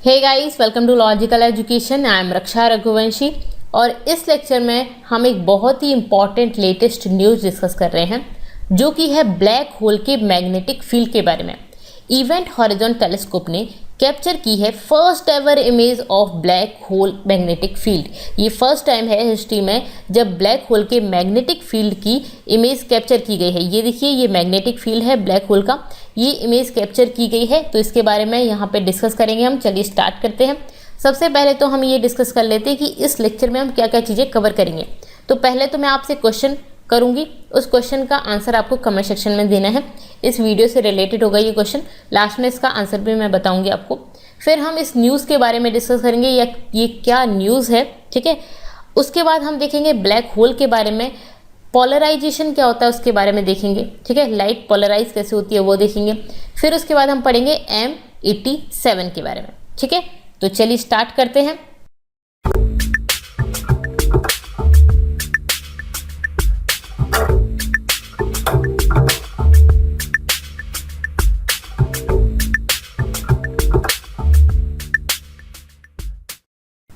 Hey guys, welcome to logical education. I am Raksha Raghuvanshi और इस lecture में हम एक बहुत ही इंपॉर्टेंट लेटेस्ट न्यूज़ डिस्कस कर रहे हैं जो कि है ब्लैक होल के मैग्नेटिक फील्ड के बारे में। इवेंट हॉरिजॉन टेलीस्कोप ने कैप्चर की है first ever image of black hole magnetic field. ये फर्स्ट टाइम है हिस्ट्री में जब ब्लैक होल के मैग्नेटिक फील्ड की इमेज कैप्चर की गई है। ये देखिए, ये मैग्नेटिक फील्ड है ब्लैक होल का, ये इमेज कैप्चर की गई है। तो इसके बारे में यहाँ पे डिस्कस करेंगे हम। चलिए स्टार्ट करते हैं। सबसे पहले तो हम ये डिस्कस कर लेते हैं कि इस लेक्चर में हम क्या क्या चीज़ें कवर करेंगे। तो पहले तो मैं आपसे क्वेश्चन करूंगी, उस क्वेश्चन का आंसर आपको कमेंट सेक्शन में देना है। इस वीडियो से रिलेटेड होगा ये क्वेश्चन, लास्ट में इसका आंसर भी मैं बताऊंगी आपको। फिर हम इस न्यूज़ के बारे में डिस्कस करेंगे, या ये क्या न्यूज़ है, ठीक है। उसके बाद हम देखेंगे ब्लैक होल के बारे में, पोलराइजेशन क्या होता है उसके बारे में देखेंगे, ठीक है। लाइट पोलराइज कैसे होती है वो देखेंगे। फिर उसके बाद हम पढ़ेंगे M87 के बारे में, ठीक है। तो चलिए स्टार्ट करते हैं।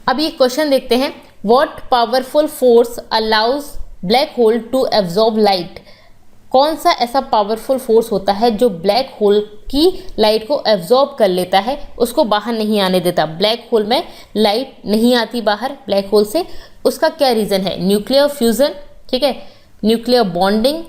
अब ये क्वेश्चन देखते हैं। What powerful force allows black hole to absorb light. कौन सा ऐसा पावरफुल फोर्स होता है जो ब्लैक होल की लाइट को एब्जॉर्ब कर लेता है, उसको बाहर नहीं आने देता। ब्लैक होल में लाइट नहीं आती बाहर ब्लैक होल से। उसका क्या रीज़न है? न्यूक्लियर फ्यूजन, ठीक है, न्यूक्लियर बॉन्डिंग,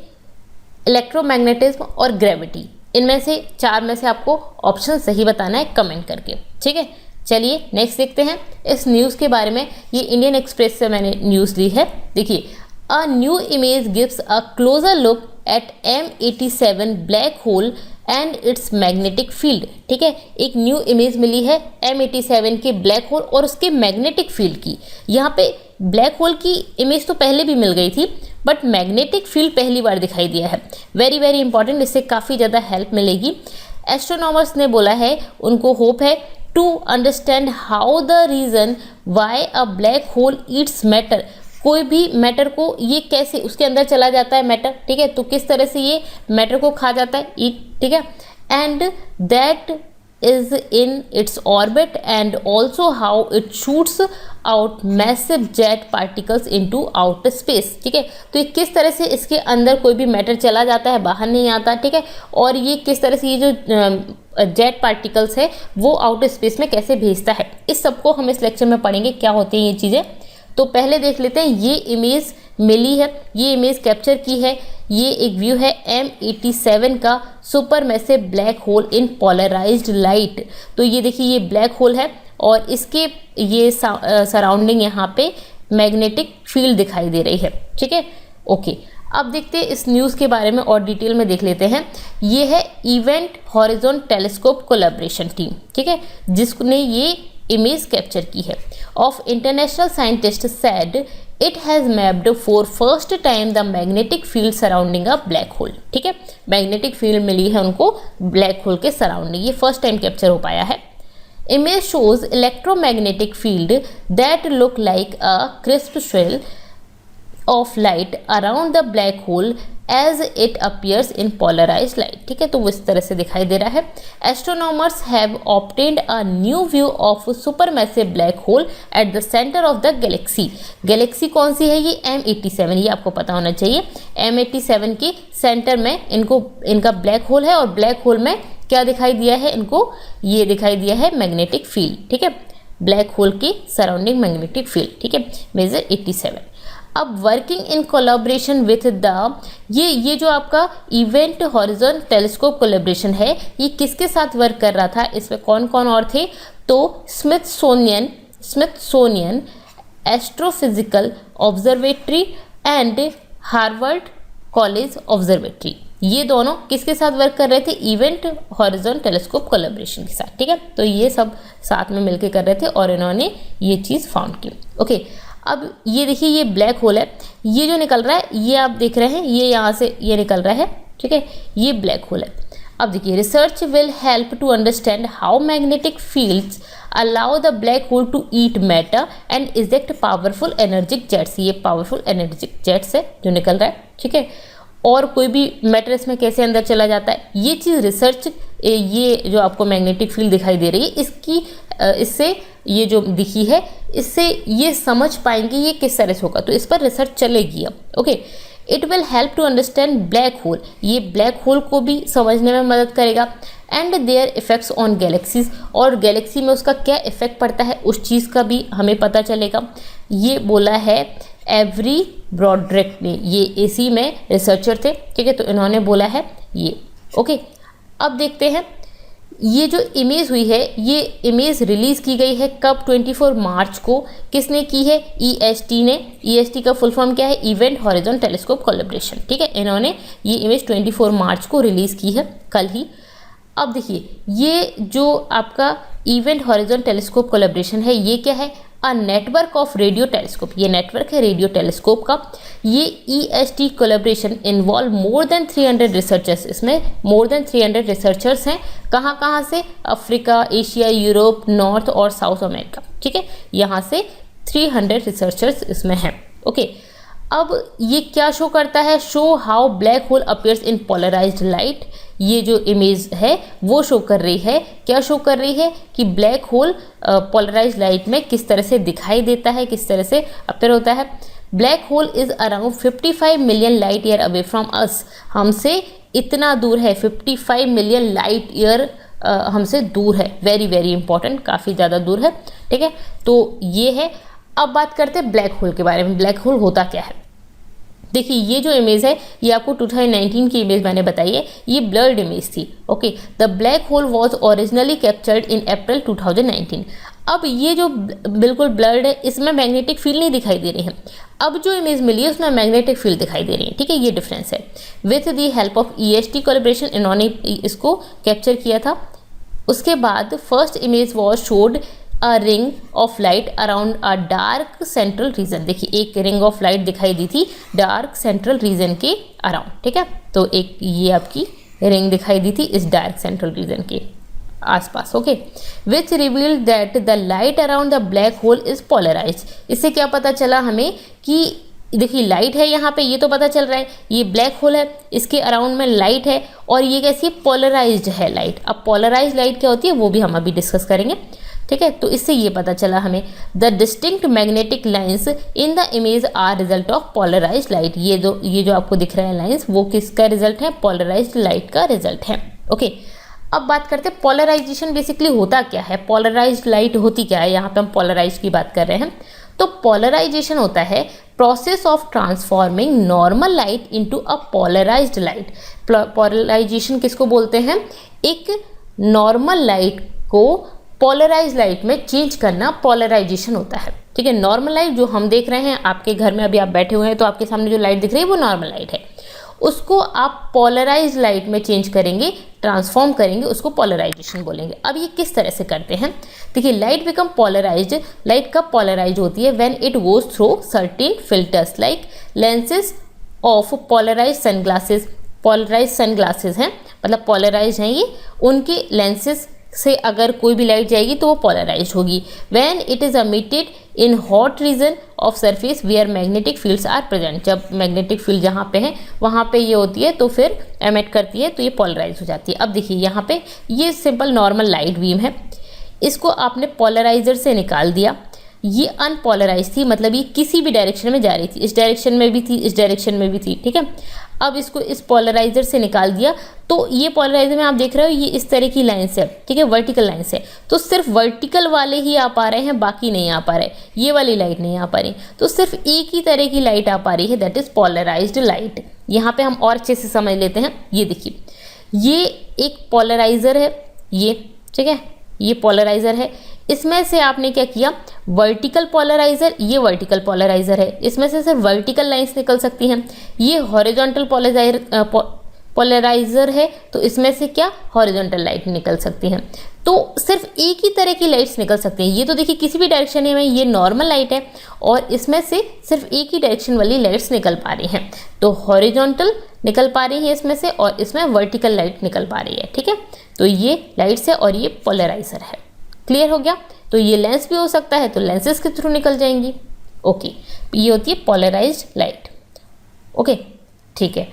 इलेक्ट्रोमैग्नेटिज्म और ग्रेविटी। इनमें से चार में से आपको ऑप्शन सही बताना है कमेंट करके, ठीक है। चलिए नेक्स्ट देखते हैं इस न्यूज़ के बारे में। ये इंडियन एक्सप्रेस से मैंने न्यूज़ ली है। देखिए, a new image gives a closure look at M87 black hole and it's magnetic field, ठीक है। एक न्यू इमेज मिली है M87 के ब्लैक होल और उसके मैग्नेटिक फील्ड की। यहाँ पे ब्लैक होल की इमेज तो पहले भी मिल गई थी, बट मैग्नेटिक फील्ड पहली बार दिखाई दिया है। वेरी वेरी इंपॉर्टेंट, इससे काफ़ी ज़्यादा हेल्प मिलेगी। एस्ट्रोनॉमर्स ने बोला है, उनको होप है to understand how the reason why a black hole eats matter। कोई भी मैटर को ये कैसे उसके अंदर चला जाता है मैटर, ठीक है, तो किस तरह से ये मैटर को खा जाता है, ईट, ठीक है। And that is in its orbit and also how it shoots out massive jet particles into outer space, ठीक है। तो ये किस तरह से इसके अंदर कोई भी मैटर चला जाता है, बाहर नहीं आता, ठीक है। और ये किस तरह से ये जो जेट पार्टिकल्स है वो आउटर स्पेस में कैसे भेजता है, इस सबको हम इस लेक्चर में पढ़ेंगे क्या होती हैं ये चीज़ें। तो पहले देख लेते हैं, ये इमेज मिली है, ये इमेज कैप्चर की है। ये एक व्यू है M87 का सुपर मैसिव ब्लैक होल इन पोलराइज्ड लाइट। तो ये देखिए, ये ब्लैक होल है और इसके ये सराउंडिंग यहाँ पे मैग्नेटिक फील्ड दिखाई दे रही है, ठीक है। ओके, अब देखते हैं इस न्यूज़ के बारे में और डिटेल में देख लेते हैं। ये है event horizon telescope collaboration team, ठीक है, जिसने ये इमेज कैप्चर की है। Of international scientist said it has mapped for first time the magnetic field surrounding a black hole, ठीक है। मैग्नेटिक फील्ड मिली है उनको ब्लैक होल के सराउंडिंग, ये फर्स्ट टाइम कैप्चर हो पाया है। Image shows electromagnetic field that look like a crisp shell of light around the black hole as it appears in polarized light, ठीक है। तो वो इस तरह से दिखाई दे रहा है। Astronomers have obtained a new view of supermassive black hole at the center of the galaxy। Galaxy कौन सी है? ये M87, ये आपको पता होना चाहिए। M87 के सेंटर में इनका ब्लैक होल है और ब्लैक होल में क्या दिखाई दिया है इनको? ये दिखाई दिया है मैग्नेटिक फील्ड, ठीक है। ब्लैक होल की सराउंडिंग मैग्नेटिक फील्ड, ठीक है, मेजर 87। अब working in collaboration with the ये जो आपका इवेंट हॉरिजॉन टेलीस्कोप कोलैबोरेशन है, ये किसके साथ वर्क कर रहा था? इसमें कौन कौन और थे? तो Smithsonian astrophysical observatory and Harvard college observatory. ये दोनों किसके साथ वर्क कर रहे थे? इवेंट हॉरिजॉन टेलीस्कोप कोलैबोरेशन के साथ, ठीक है। तो ये सब साथ में मिलकर कर रहे थे और इन्होंने ये चीज़ फाउंड की। ओके, अब ये देखिए, ये ब्लैक होल है, ये जो निकल रहा है, ये आप देख रहे हैं, ये यहाँ से ये निकल रहा है, ठीक है, ये ब्लैक होल है। अब देखिए, research will help to understand how magnetic fields allow the black hole to eat matter and eject powerful energetic jets. ये पावरफुल एनर्जिक जेट्स है जो निकल रहा है, ठीक है। और कोई भी मैटर इसमें कैसे अंदर चला जाता है, ये चीज़ रिसर्च, ये जो आपको मैग्नेटिक फील्ड दिखाई दे रही है इसकी इससे ये जो दिखी है इससे ये समझ पाएंगे ये किस तरह से होगा, तो इस पर रिसर्च चलेगी अब। Okay, it will help to understand black hole, ये ब्लैक होल को भी समझने में मदद करेगा, and their effects on galaxies, और गैलेक्सी में उसका क्या इफेक्ट पड़ता है उस चीज़ का भी हमें पता चलेगा। ये बोला है एवरी ब्रॉड्रिक ने, ये एसी में रिसर्चर थे, ठीक है, तो इन्होंने बोला है ये। ओके, अब देखते हैं ये जो इमेज हुई है, ये इमेज रिलीज़ की गई है कब, 24 मार्च को। किसने की है, EST ने। EST का फुल फॉर्म क्या है, इवेंट हॉरिजॉन टेलीस्कोप कोलैबोरेशन, ठीक है, इन्होंने ये इमेज 24 मार्च को रिलीज़ की है, कल ही। अब देखिए ये जो आपका इवेंट हॉरिजॉन टेलीस्कोप कोलैबोरेशन है, ये क्या है, a network of radio telescope, ये नेटवर्क है रेडियो टेलीस्कोप का। ये EST collaboration involve more than 300 researchers, इसमें मोर देन 300 रिसर्चर्स हैं, कहाँ कहाँ से, अफ्रीका, एशिया, यूरोप, नॉर्थ और साउथ अमेरिका, ठीक है, यहाँ से 300 रिसर्चर्स इसमें हैं। ओके, अब ये क्या शो करता है, show how black hole appears in polarised light, ये जो इमेज है वो शो कर रही है, क्या शो कर रही है कि ब्लैक होल पोलराइज्ड लाइट में किस तरह से दिखाई देता है, किस तरह से अपीयर होता है। Black hole is around 55 million light year away from us, हमसे इतना दूर है, 55 मिलियन लाइट ईयर हमसे दूर है, वेरी वेरी इंपॉर्टेंट, काफ़ी ज़्यादा दूर है, ठीक है, तो ये है। अब बात करते हैं ब्लैक होल के बारे में, ब्लैक होल होता क्या है। देखिए ये जो इमेज है ये आपको 2019 की इमेज मैंने बताई है, ये ब्लर्ड इमेज थी। Okay, the black hole was originally captured in April 2019। अब ये जो बिल्कुल ब्लर्ड है इसमें मैग्नेटिक फील्ड नहीं दिखाई दे रही है, अब जो इमेज मिली है उसमें मैग्नेटिक फील्ड दिखाई दे रही है, ठीक है, ये डिफरेंस है। With the help of EST collaboration इन्होंने इसको कैप्चर किया था। उसके बाद first image was showed a ring of light around a dark central region, देखिए एक रिंग ऑफ लाइट दिखाई दी थी डार्क सेंट्रल रीजन के अराउंड, ठीक है, तो एक ये आपकी रिंग दिखाई दी थी इस डार्क सेंट्रल रीजन के आसपास। Okay, which revealed that the light around the black hole is polarized, इससे क्या पता चला हमें कि देखिए लाइट है यहाँ पे, ये तो पता चल रहा है, ये ब्लैक होल है, इसके अराउंड में लाइट है, और ये कैसी पोलराइज्ड है लाइट। अब पोलराइज्ड लाइट क्या होती है वो भी हम अभी डिस्कस करेंगे, ठीक है, तो इससे ये पता चला हमें the distinct magnetic lines in the image are result of polarized light, ये जो आपको दिख रहा है लाइंस वो किसका रिजल्ट है, पोलराइज्ड लाइट का रिजल्ट है। ओके, अब बात करते हैं पोलराइजेशन बेसिकली होता क्या है, पोलराइज्ड लाइट होती क्या है, यहाँ पे हम पोलराइज की बात कर रहे हैं। तो पोलराइजेशन होता है process of transforming normal light into a polarized light. Polarization किसको बोलते हैं, एक नॉर्मल लाइट को पोलराइज लाइट में चेंज करना पोलराइजेशन होता है, ठीक है। नॉर्मल लाइट जो हम देख रहे हैं आपके घर में, अभी आप बैठे हुए हैं तो आपके सामने जो लाइट दिख रही है वो नॉर्मल लाइट है, उसको आप पोलराइज लाइट में चेंज करेंगे, ट्रांसफॉर्म करेंगे, उसको पोलराइजेशन बोलेंगे। अब ये किस तरह से करते हैं, देखिए लाइट बिकम पोलराइज्ड, लाइट कब पोलराइज होती है, when it goes through certain filters like lenses of polarize sunglasses. Polarize sunglasses हैं मतलब पोलराइज हैं ये, उनके लेंसेज से अगर कोई भी लाइट जाएगी तो वो पोलराइज होगी। When it is emitted in hot region of surface where magnetic fields are present, जब मैग्नेटिक फील्ड जहाँ पे है वहाँ पे ये होती है तो फिर एमिट करती है तो ये पोलराइज हो जाती है। अब देखिए यहाँ पे ये सिंपल नॉर्मल लाइट बीम है, इसको आपने पोलराइजर से निकाल दिया, ये अनपोलराइज थी मतलब ये किसी भी डायरेक्शन में जा रही थी, इस डायरेक्शन में भी थी, इस डायरेक्शन में भी थी, ठीक है। अब इसको इस पोलराइजर से निकाल दिया तो ये पोलराइजर में आप देख रहे हो ये इस तरह की लाइन से, ठीक है, वर्टिकल लाइन से, तो सिर्फ वर्टिकल वाले ही आ पा रहे हैं, बाकी नहीं आ पा रहे, ये वाली लाइट नहीं आ पा रही, तो सिर्फ एक ही तरह की लाइट आ पा रही है, दैट इज पोलराइज्ड लाइट। यहाँ पे हम और अच्छे से समझ लेते हैं, ये देखिए ये एक पोलराइजर है, ये ठीक है, ये पोलराइजर है, इसमें से आपने क्या किया, वर्टिकल पोलराइजर, ये वर्टिकल पोलराइजर है, इसमें से सिर्फ वर्टिकल लाइंस निकल सकती हैं। ये हॉरिजॉन्टल पोलराइजर है तो इसमें से क्या हॉरिजॉन्टल लाइट निकल सकती हैं, तो सिर्फ एक ही तरह की लाइट्स निकल सकती हैं। ये तो देखिए किसी भी डायरेक्शन में ये नॉर्मल लाइट है और इसमें से सिर्फ एक ही डायरेक्शन वाली लाइट्स निकल पा रही हैं, तो हॉरिजॉन्टल निकल पा रही है इसमें से और इसमें वर्टिकल लाइट निकल पा रही है, ठीक है। तो ये लाइट्स है और ये पोलराइजर है, क्लियर हो गया। तो ये लेंस भी हो सकता है तो लेंसेज के थ्रू निकल जाएंगी। ओके, ये होती है पोलराइज्ड लाइट। ओके ठीक है,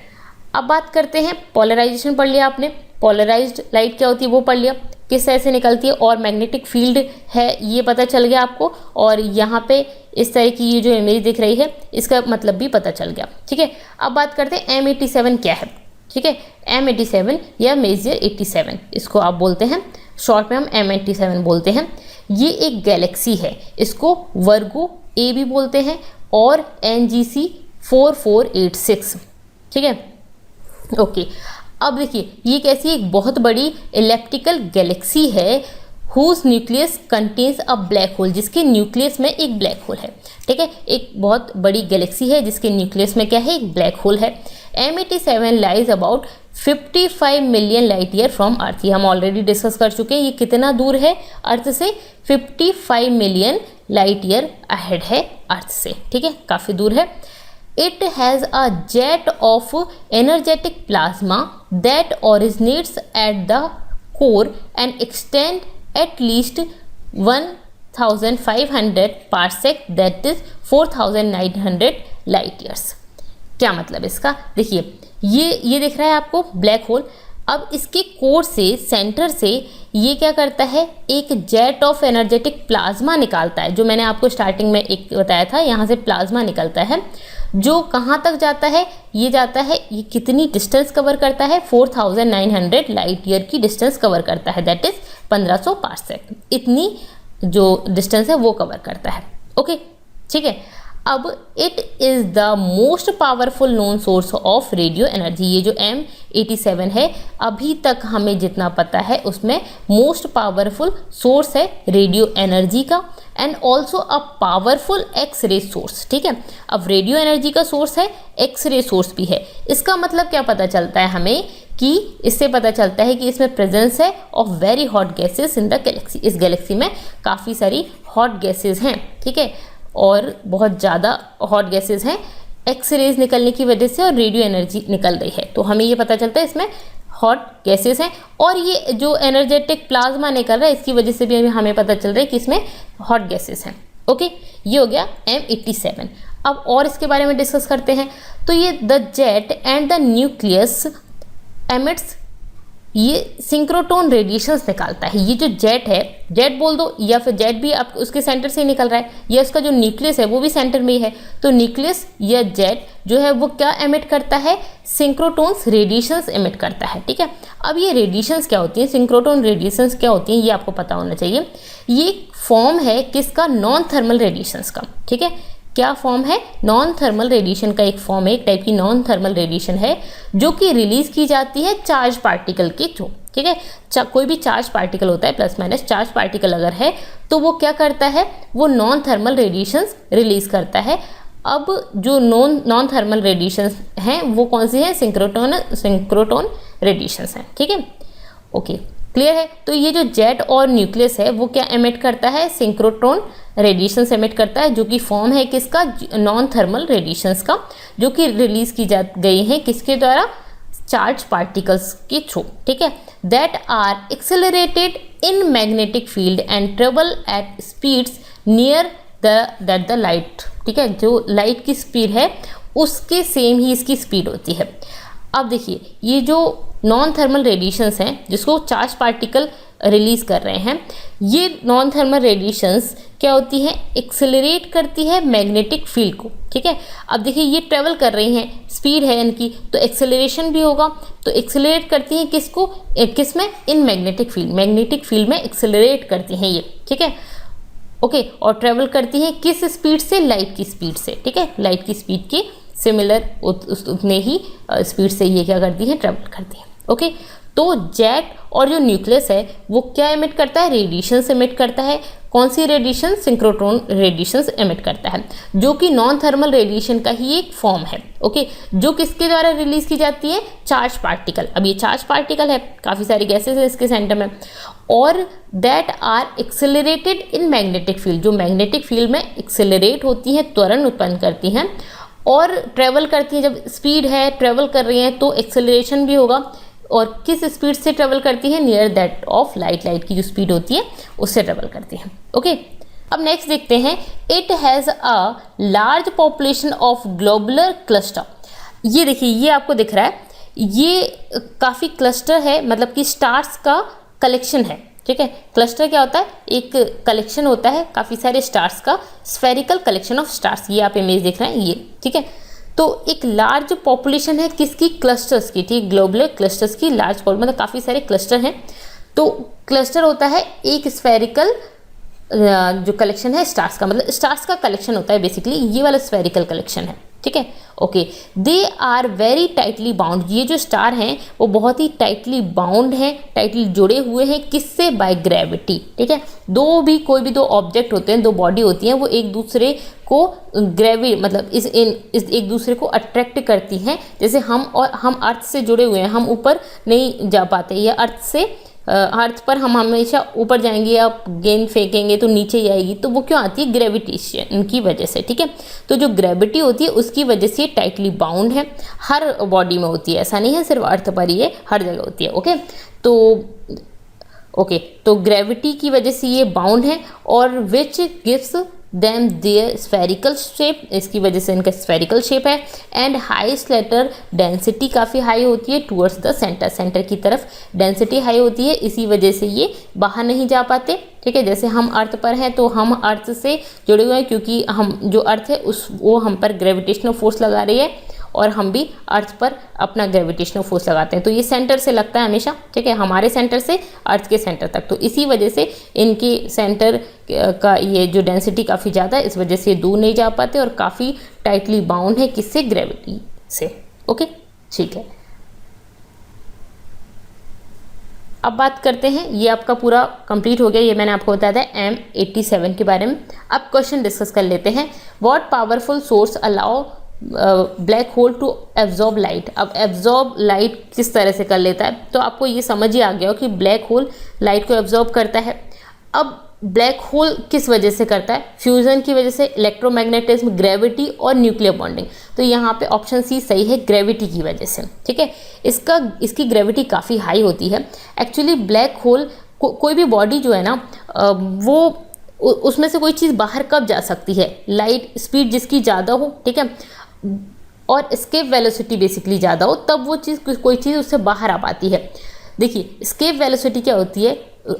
अब बात करते हैं, पोलराइजेशन पढ़ लिया आपने, पोलराइज्ड लाइट क्या होती है वो पढ़ लिया, किस तरह से निकलती है, और मैग्नेटिक फील्ड है ये पता चल गया आपको, और यहाँ पे इस तरह की ये जो इमेज दिख रही है इसका मतलब भी पता चल गया, ठीक है। अब बात करते हैं M87 क्या है, ठीक है। M87 या मेजर 87 इसको आप बोलते हैं, शॉर्ट में हम M87 बोलते हैं। ये एक गैलेक्सी है, इसको वर्गो ए भी बोलते हैं और NGC 4486, ठीक है, ओके। अब देखिए ये कैसी एक बहुत बड़ी इलेप्टिकल गैलेक्सी है whose nucleus contains a black hole, जिसके न्यूक्लियस में एक ब्लैक होल है, ठीक है। एक बहुत बड़ी गैलेक्सी है जिसके न्यूक्लियस में क्या है, एक ब्लैक होल है। M87 lies about 55 million light year from earth, ये हम ऑलरेडी डिस्कस कर चुके हैं। ये कितना दूर है अर्थ से, 55 मिलियन लाइट ईयर अहेड है अर्थ से, ठीक है, काफ़ी दूर है। It has a jet of energetic plasma that originates at the core and extend at least 1500 parsec, that is 4900 light years। क्या मतलब इसका, देखिए ये दिख रहा है आपको ब्लैक होल। अब इसके कोर से, सेंटर से ये क्या करता है, एक जेट ऑफ एनर्जेटिक प्लाज्मा निकालता है, जो मैंने आपको स्टार्टिंग में एक बताया था, यहाँ से प्लाज्मा निकलता है जो कहाँ तक जाता है, ये जाता है, ये कितनी डिस्टेंस कवर करता है, 4900 लाइट ईयर की डिस्टेंस कवर करता है, दैट इज 1500 पार्सेक, इतनी जो डिस्टेंस है वो कवर करता है, ओके, ठीक है। अब it is the most powerful known source of radio energy, ये जो M87 है अभी तक हमें जितना पता है उसमें मोस्ट पावरफुल सोर्स है रेडियो एनर्जी का, and also a powerful X ray source, ठीक है। अब रेडियो एनर्जी का सोर्स है, एक्स रे सोर्स भी है। इसका मतलब क्या पता चलता है हमें, कि इससे पता चलता है कि इसमें प्रेजेंस है of very hot gases in the Galaxy, इस गैलेक्सी में काफ़ी सारी हॉट गैसेज हैं, ठीक है, और बहुत ज़्यादा हॉट गैसेस हैं, एक्स रेज निकलने की वजह से और रेडियो एनर्जी निकल रही है, तो हमें ये पता चलता है इसमें हॉट गैसेस हैं, और ये जो एनर्जेटिक प्लाज्मा निकल रहा है इसकी वजह से भी हमें पता चल रहा है कि इसमें हॉट गैसेस हैं, ओके। ये हो गया M87। अब और इसके बारे में डिस्कस करते हैं। तो ये the jet and the nucleus emits, ये सिंक्रोटोन रेडिएशंस निकालता है। ये जो जेट है, जेट बोल दो या फिर जेट भी आप उसके सेंटर से ही निकल रहा है, या उसका जो न्यूक्लियस है वो भी सेंटर में ही है, तो न्यूक्लियस या जेट जो है वो क्या एमिट करता है, सिंक्रोटोन्स रेडिएशंस एमिट करता है, ठीक है। अब ये रेडिएशंस क्या होती हैं, सिंक्रोटोन रेडिएशंस क्या होती हैं, ये आपको पता होना चाहिए। ये फॉर्म है किसका, नॉन थर्मल रेडिएशंस का, ठीक है। क्या फॉर्म है, नॉन थर्मल रेडिएशन का एक फॉर्म है, एक टाइप की नॉन थर्मल रेडिएशन है जो कि रिलीज की जाती है चार्ज पार्टिकल के थ्रू, ठीक है। कोई भी चार्ज पार्टिकल होता है, प्लस माइनस चार्ज पार्टिकल अगर है तो वो क्या करता है, वो नॉन थर्मल रेडिएशंस रिलीज करता है। अब जो नॉन थर्मल रेडिएशंस हैं वो कौन सी हैं, सिंक्रोटोन रेडिएशंस हैं, ठीक है, ओके, क्लियर है। तो ये जो जेट और न्यूक्लियस है वो क्या एमिट करता है, सिंक्रोट्रॉन रेडिएशंस एमिट करता है, जो कि फॉर्म है किसका, नॉन थर्मल रेडिएशंस का, जो कि रिलीज की जा गई हैं किसके द्वारा, चार्ज पार्टिकल्स के थ्रू, ठीक है, that are accelerated in magnetic field and travel at speeds near that the light, ठीक है। जो लाइट की स्पीड है उसके सेम ही इसकी स्पीड होती है। अब देखिए ये जो नॉन थर्मल रेडिएशंस हैं जिसको चार्ज पार्टिकल रिलीज कर रहे हैं, ये नॉन थर्मल रेडिएशंस क्या होती हैं, एक्सेलरेट करती है मैग्नेटिक फील्ड को, ठीक है। अब देखिए ये ट्रेवल कर रही हैं, स्पीड है इनकी, तो एक्सेलरेशन भी होगा, तो एक्सेलरेट करती हैं किसको, किसमें, इन मैग्नेटिक फील्ड, मैग्नेटिक फील्ड में एक्सेलरेट करती हैं ये, ठीक है, ओके। और ट्रेवल करती हैं किस स्पीड से, लाइट की स्पीड से, ठीक है, लाइट की स्पीड की सिमिलर उतने ही स्पीड से ये क्या करती है, ट्रेवल करती है, ओके। तो जेट और जो न्यूक्लियस है वो क्या एमिट करता है, रेडिएशंस एमिट करता है। कौन सी रेडिएशन, सिंक्रोट्रॉन रेडिएशंस एमिट करता है, जो कि नॉन थर्मल रेडिएशन का ही एक फॉर्म है, ओके, जो किसके द्वारा रिलीज की जाती है, चार्ज पार्टिकल। अब ये चार्ज पार्टिकल है, काफ़ी सारी गैसेज है इसके सेंटर में, और that are accelerated in magnetic field, जो मैग्नेटिक फील्ड में एक्सेलरेट होती हैं, त्वरण उत्पन्न करती हैं और ट्रेवल करती हैं। जब स्पीड है, ट्रेवल कर रही हैं तो एक्सेलरेशन भी होगा, और किस स्पीड से ट्रेवल करती है, near that of light, light की जो स्पीड होती है उससे ट्रेवल करती है, ओके। अब नेक्स्ट देखते हैं, it has a large population of globular cluster. ये देखिए ये आपको दिख रहा है, ये काफ़ी क्लस्टर है, मतलब कि स्टार्स का कलेक्शन है, ठीक है। क्लस्टर क्या होता है, एक कलेक्शन होता है काफ़ी सारे स्टार्स का, स्फेरिकल कलेक्शन ऑफ स्टार्स। ये आप इमेज देख रहे हैं, ये ठीक है। तो एक लार्ज पॉपुलेशन है किसकी, क्लस्टर्स की, ठीक, ग्लोबुलर क्लस्टर्स की लार्ज पॉपुलेशन, मतलब काफ़ी सारे क्लस्टर हैं। तो क्लस्टर होता है एक स्फेरिकल जो कलेक्शन है स्टार्स का, मतलब स्टार्स का कलेक्शन होता है बेसिकली, ये वाला स्फेरिकल कलेक्शन है, ठीक है। Okay, they are very tightly bound, ये जो स्टार हैं वो बहुत ही टाइटली बाउंड हैं, टाइटली जुड़े हुए हैं, किससे, बाय ग्रेविटी, ठीक है। कोई भी दो ऑब्जेक्ट होते हैं, दो बॉडी होती हैं, वो एक दूसरे को मतलब इस एक दूसरे को अट्रैक्ट करती हैं। जैसे हम अर्थ से जुड़े हुए हैं, हम ऊपर नहीं जा पाते, या अर्थ पर हम हमेशा ऊपर जाएंगे, या गेंद फेंकेंगे तो नीचे ही आएगी, तो वो क्यों आती है, ग्रेविटेशन की वजह से, ठीक है। तो जो ग्रेविटी होती है उसकी वजह से टाइटली बाउंड है, हर बॉडी में होती है, ऐसा नहीं है सिर्फ अर्थ पर ही है, हर जगह होती है। तो ग्रेविटी की वजह से ये बाउंड है, और which gives them their spherical shape, इसकी वजह से इनका स्फेरिकल शेप है। एंड हाई स्लेटर डेंसिटी काफ़ी हाई होती है टूवर्ड्स द सेंटर की तरफ डेंसिटी हाई होती है, इसी वजह से ये बाहर नहीं जा पाते, ठीक है। जैसे हम अर्थ पर हैं तो हम अर्थ से जुड़े हुए हैं, क्योंकि हम जो अर्थ है वो हम पर ग्रेविटेशनल फोर्स लगा रही है, और हम भी अर्थ पर अपना ग्रेविटेशनल फोर्स लगाते हैं। तो ये सेंटर से लगता है हमेशा, ठीक है, हमारे सेंटर से अर्थ के सेंटर तक। तो इसी वजह से इनके सेंटर का ये जो डेंसिटी काफ़ी ज़्यादा है, इस वजह से दूर नहीं जा पाते और काफ़ी टाइटली बाउंड है, किससे, ग्रेविटी से। ओके, ठीक है। अब बात करते हैं, ये आपका पूरा कंप्लीट हो गया, ये मैंने आपको बताया था M87 के बारे में। अब क्वेश्चन डिस्कस कर लेते हैं। What powerful source allow black hole to absorb light. अब एब्जॉर्ब लाइट किस तरह से कर लेता है, तो आपको ये समझ ही आ गया हो कि ब्लैक होल लाइट को एब्जॉर्ब करता है। अब ब्लैक होल किस वजह से करता है, फ्यूजन की वजह से, इलेक्ट्रोमैग्नेटिज्म, ग्रेविटी और न्यूक्लियर बॉन्डिंग। तो यहाँ पे ऑप्शन सी सही है, ग्रेविटी की वजह से, ठीक है। इसकी ग्रेविटी काफ़ी हाई होती है। एक्चुअली ब्लैक होल कोई भी बॉडी जो है ना, वो उसमें से कोई चीज़ बाहर कब जा सकती है, लाइट स्पीड जिसकी ज़्यादा हो, ठीक है, और एस्केप वेलोसिटी बेसिकली ज़्यादा हो, तब वो चीज़ कोई चीज़ उससे बाहर आ पाती है। देखिए एस्केप वेलोसिटी क्या होती है,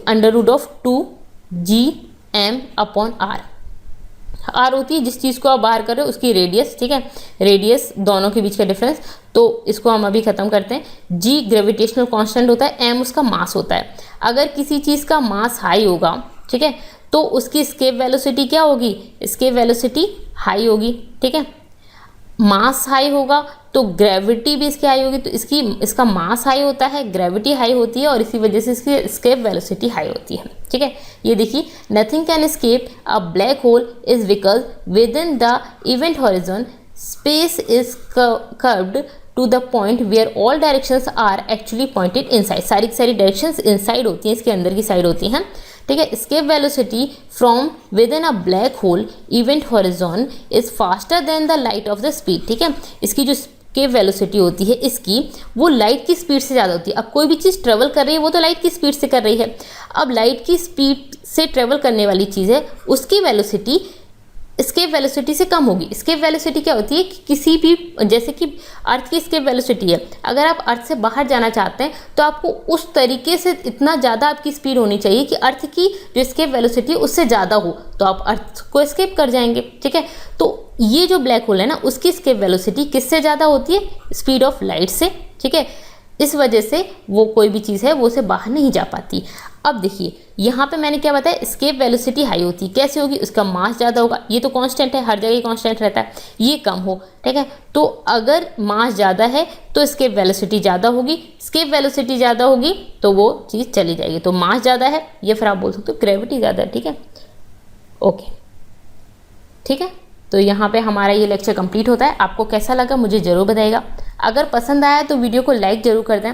√2gm/r। आर होती है जिस चीज़ को आप बाहर कर रहे हो उसकी रेडियस, ठीक है, रेडियस दोनों के बीच का डिफरेंस। तो इसको हम अभी ख़त्म करते हैं। जी ग्रेविटेशनल कांस्टेंट होता है, एम उसका मास होता है। अगर किसी चीज़ का मास हाई होगा, ठीक है, तो उसकी एस्केप वेलोसिटी क्या होगी, एस्केप वेलोसिटी हाई होगी, ठीक है। मास हाई होगा तो ग्रेविटी भी इसकी हाई होगी, तो इसका मास हाई होता है, ग्रेविटी हाई होती है, और इसी वजह से इसकी एस्केप वेलोसिटी हाई होती है, ठीक है। ये देखिए, nothing can escape a black hole is because within the event horizon space is curved to the point where all directions are actually pointed inside. सारी डायरेक्शंस इनसाइड होती हैं, इसके अंदर की साइड होती हैं, ठीक है। Escape velocity from with in a black whole event horizon is faster than the light of the speed, ठीक है। इसकी जो एस्केप वेलोसिटी होती है इसकी, वो लाइट की स्पीड से ज़्यादा होती है। अब कोई भी चीज़ ट्रेवल कर रही है वो तो लाइट की स्पीड से कर रही है। अब लाइट की स्पीड से ट्रेवल करने वाली चीज़ है, उसकी वेलोसिटी एस्केप वेलोसिटी से कम होगी। एस्केप वेलोसिटी क्या होती है कि किसी भी, जैसे कि अर्थ की एस्केप वेलोसिटी है, अगर आप अर्थ से बाहर जाना चाहते हैं तो आपको उस तरीके से इतना ज़्यादा आपकी स्पीड होनी चाहिए कि अर्थ की जो एस्केप वेलोसिटी है उससे ज़्यादा हो, तो आप अर्थ को एस्केप कर जाएंगे, ठीक है। तो ये जो ब्लैक होल है ना, उसकी एस्केप वेलोसिटी किससे ज़्यादा होती है, स्पीड ऑफ लाइट से, ठीक है। इस वजह से वो कोई भी चीज़ है वो उसे बाहर नहीं जा पाती। अब देखिए यहाँ पे मैंने क्या बताया, एस्केप वेलोसिटी हाई होती है, कैसे होगी, उसका मास ज़्यादा होगा, ये तो कांस्टेंट है, हर जगह कांस्टेंट रहता है, ये कम हो, ठीक है। तो अगर मास ज़्यादा है तो एस्केप वेलोसिटी ज़्यादा होगी, एस्केप वेलोसिटी ज़्यादा होगी तो वो चीज़ चली जाएगी। तो मास ज़्यादा है, ये फिर आप बोल सकते हो ग्रेविटी ज़्यादा है, ठीक है। ओके, ठीक है। तो यहाँ पे हमारा ये लेक्चर कंप्लीट होता है। आपको कैसा लगा मुझे ज़रूर बताइएगा। अगर पसंद आया तो वीडियो को लाइक ज़रूर कर दें।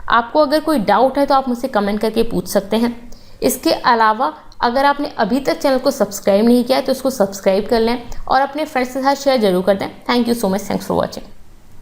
आपको अगर कोई डाउट है तो आप मुझसे कमेंट करके पूछ सकते हैं। इसके अलावा अगर आपने अभी तक चैनल को सब्सक्राइब नहीं किया है तो उसको सब्सक्राइब कर लें और अपने फ्रेंड्स के साथ शेयर ज़रूर कर दें। Thank you so much, thanks for watching.